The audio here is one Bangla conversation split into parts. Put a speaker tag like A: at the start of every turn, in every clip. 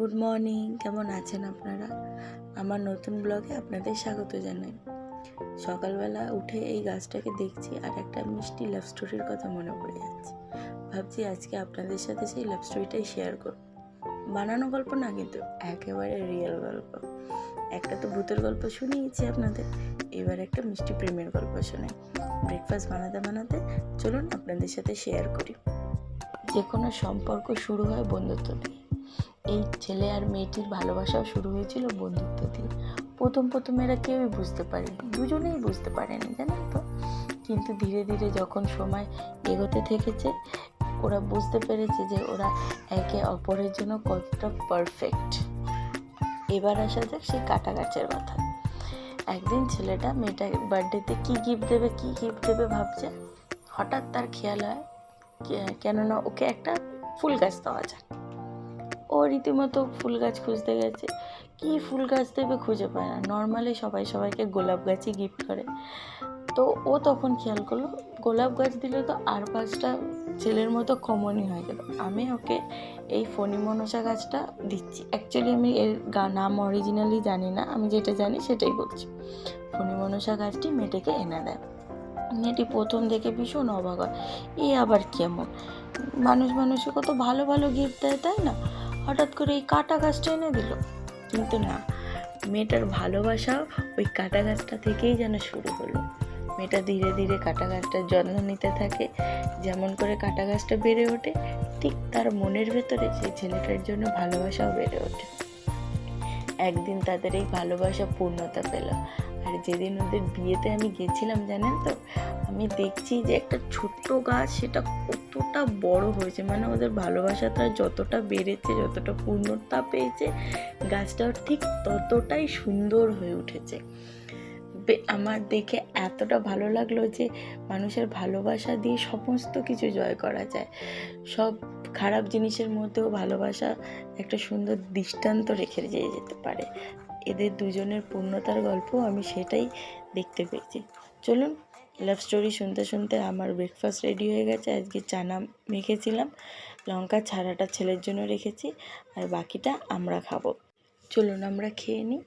A: গুড মর্নিং, কেমন আছেন আপনারা? আমার নতুন ব্লগে আপনাদের স্বাগত জানাই। সকালবেলা উঠে এই গাছটাকে দেখছি আর একটা মিষ্টি লাভ স্টোরির কথা মনে পড়ে যাচ্ছে। ভাবছি আজকে আপনাদের সাথে সেই লাভ স্টোরিটাই শেয়ার করব। বানানো গল্প না, কিন্তু একেবারে রিয়েল গল্প। একটা তো ভূতের গল্প শুনিয়েছি আপনাদের, এবার একটা মিষ্টি প্রেমের গল্প শোনাই। ব্রেকফাস্ট বানাতে বানাতে চলুন আপনাদের সাথে শেয়ার করি। যে কোনো সম্পর্ক শুরু হয় বন্ধুত্ব দিয়ে। এই ছেলে আর মেয়েটির ভালোবাসাও শুরু হয়েছিল বন্ধুত্ব দিয়ে। প্রথম এরা কেউই বুঝতে পারেনি, দুজনেই বুঝতে পারেনি, জানেন তো। কিন্তু ধীরে ধীরে যখন সময় এগোতে থেকেছে, ওরা বুঝতে পেরেছে যে ওরা একে অপরের জন্য কতটা পারফেক্ট। এবার আসা যাক সেই কাটা গাছের কথা। একদিন ছেলেটা মেয়েটাকে বার্থডেতে কী গিফট দেবে ভাবছে। হঠাৎ তার খেয়াল হয় কেননা ওকে একটা ফুল গাছ দেওয়া যায়। ও রীতিমতো ফুল গাছ খুঁজতে গেছে, কি ফুল গাছ দেবে খুঁজে পায় না। নর্মালি সবাইকে গোলাপ গাছই গিফট করে। তো ও তখন খেয়াল করলো গোলাপ গাছ দিলে তো আর 5টা ছেলের মতো কমনই হয়ে গেল, আমি ওকে এই ফণি মনসা গাছটা দিচ্ছি। অ্যাকচুয়ালি আমি এর নাম অরিজিনালি জানি না, আমি যেটা জানি সেটাই বলছি। ফণি মনসা গাছটি মেয়েটাকে এনে দেয়। মেয়েটি প্রথম দেখে ভীষণ অবাক হয়, এ আবার কেমন, মানুষকে কত ভালো ভালো গিফট দেয় তাই না, হঠাৎ করে এই কাটা গাছটা এনে দিল। কিন্তু না, মেয়েটার ভালোবাসা ওই কাটা গাছটা থেকেই যেন শুরু হলো। মেয়েটা ধীরে ধীরে কাটা গাছটার যত্ন নিতে থাকে। যেমন করে কাটা গাছটা বেড়ে ওঠে, ঠিক তার মনের ভেতরে সেই ছেলেটার জন্য ভালোবাসাও বেড়ে ওঠে। একদিন তাদের এই ভালোবাসা পূর্ণতা পেল। আর যেদিন ওদের বিয়েতে আমি গেছিলাম, জানেন তো, আমি দেখছি যে একটা ছোট্ট গাছ সেটা কতটা বড় হয়েছে। মানে ওদের ভালোবাসাটা যতটা বেড়েছে, যতটা পূর্ণতা পেয়েছে, গাছটাও ঠিক ততটাই সুন্দর হয়ে উঠেছে। আমার দেখে এতটা ভালো লাগলো যে মানুষের ভালোবাসা দিয়ে সমস্ত কিছু জয় করা যায়। সব খারাপ জিনিসের মধ্যেও ভালোবাসা একটা সুন্দর দৃষ্টান্ত রেখে যেতে পারে। এদের দুজনের পূর্ণতার গল্প আমি সেটাই দেখতে পেয়েছি। চলুন, লাভ স্টোরি শুনতে শুনতে আমার ব্রেকফাস্ট রেডি হয়ে গেছে। আজকে চানা মেখেছিলাম, লঙ্কা ছাড়াটা ছেলের জন্য রেখেছি, আর বাকিটা আমরা খাবো। চলুন আমরা খেয়ে নিই।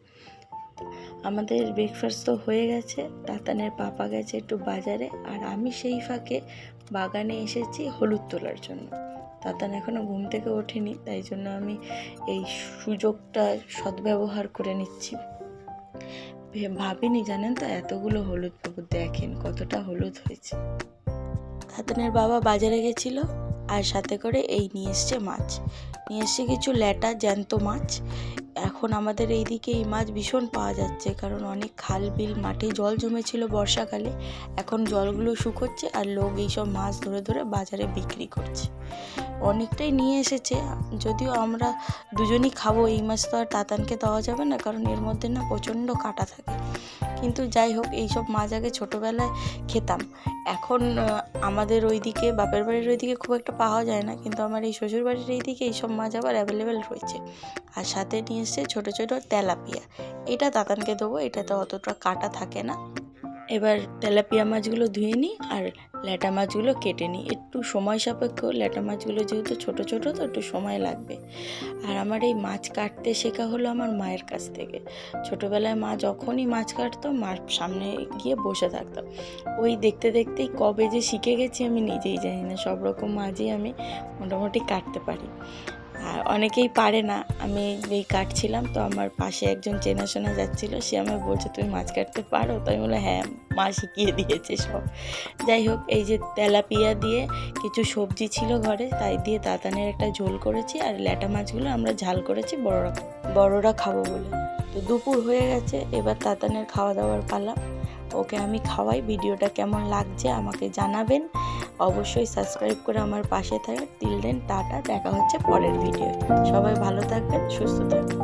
A: আমাদের ব্রেকফাস্ট তো হয়ে গেছে। তাতানের পাপা গেছে একটু বাজারে, আর আমি সেই ফাঁকে বাগানে এসেছি হলুদ তোলার জন্য। তাতান এখনও ঘুম থেকে ওঠেনি, তাই জন্য আমি এই সুযোগটা সদ্ব্যবহার করে নিচ্ছি। ভাবিনি, জানেন তো, এতগুলো হলুদ পাবো। দেখেন কতটা হলুদ হয়েছে। তাতানের বাবা বাজারে গেছিলো, আর সাথে করে এই নিয়ে এসছে মাছ, নিয়ে এসছে কিছু ল্যাটা জ্যান্ত মাছ। এখন আমাদের এইদিকে এই মাছ ভীষণ পাওয়া যাচ্ছে, কারণ অনেক খাল বিল মাঠে জল জমেছিল বর্ষাকালে। এখন জলগুলো শুকোচ্ছে আর লোক এইসব মাছ ধরে ধরে বাজারে বিক্রি করছে। অনেকটাই নিয়ে এসেছে, যদিও আমরা দুজনই খাবো। এই মাছ তো আর তাতানকে দেওয়া যাবে না, কারণ এর মধ্যে না প্রচণ্ড কাঁটা থাকে। কিন্তু যাই হোক, এইসব মাছ আগে ছোটোবেলায় খেতাম। এখন আমাদের ওইদিকে বাপের বাড়ির ওইদিকে খুব একটা পাওয়া যায় না, কিন্তু আমার এই শ্বশুর বাড়ির এইদিকে এইসব মাছ আবার অ্যাভেলেবেল রয়েছে। আর সাথে নিয়ে এসছে ছোটো ছোটো তেলাপিয়া। এটা তাতানকে দেবো, এটাতে অতটা কাঁটা থাকে না। এবার তেলাপিয়া মাছগুলো ধুয়ে নিই আর ল্যাটা মাছগুলো কেটে নিই। একটু সময় সাপেক্ষ, ল্যাটা মাছগুলো যেহেতু ছোটো ছোটো তো একটু সময় লাগবে। আর আমার এই মাছ কাটতে শেখা হলো আমার মায়ের কাছ থেকে। ছোটোবেলায় মা যখনই মাছ কাটতো, মার সামনে গিয়ে বসে থাকতাম। ওই দেখতে দেখতেই কবে যে শিখে গেছি আমি নিজেই জানি না। সব রকম মাছই আমি মোটামুটি কাটতে পারি। আর অনেকেই পারে না। আমি এই কাটছিলাম, তো আমার পাশে একজন চেনাশোনা যাচ্ছিলো, সে আমায় বলছে তুমি মাছ কাটতে পারো? তো আমি বললাম হ্যাঁ, মা শিখিয়ে দিয়েছে সব। যাই হোক, এই যে তেলাপিয়া দিয়ে কিছু সবজি ছিল ঘরে, তাই দিয়ে তাতানের একটা ঝোল করেছি, আর ল্যাটা মাছগুলো আমরা ঝাল করেছি বড়রা খাবো বলে। তো দুপুর হয়ে গেছে, এবার তাতানের খাওয়া দাওয়ার পালা। ওকে আমি খাওয়াই। ভিডিওটা কেমন লাগছে আমাকে জানাবেন। অবশ্যই সাবস্ক্রাইব করে আমার পাশে থাকবেন। টিল দেন, টাটা, দেখা হচ্ছে পরের ভিডিও। সবাই ভালো থাকবেন, সুস্থ থাকবেন।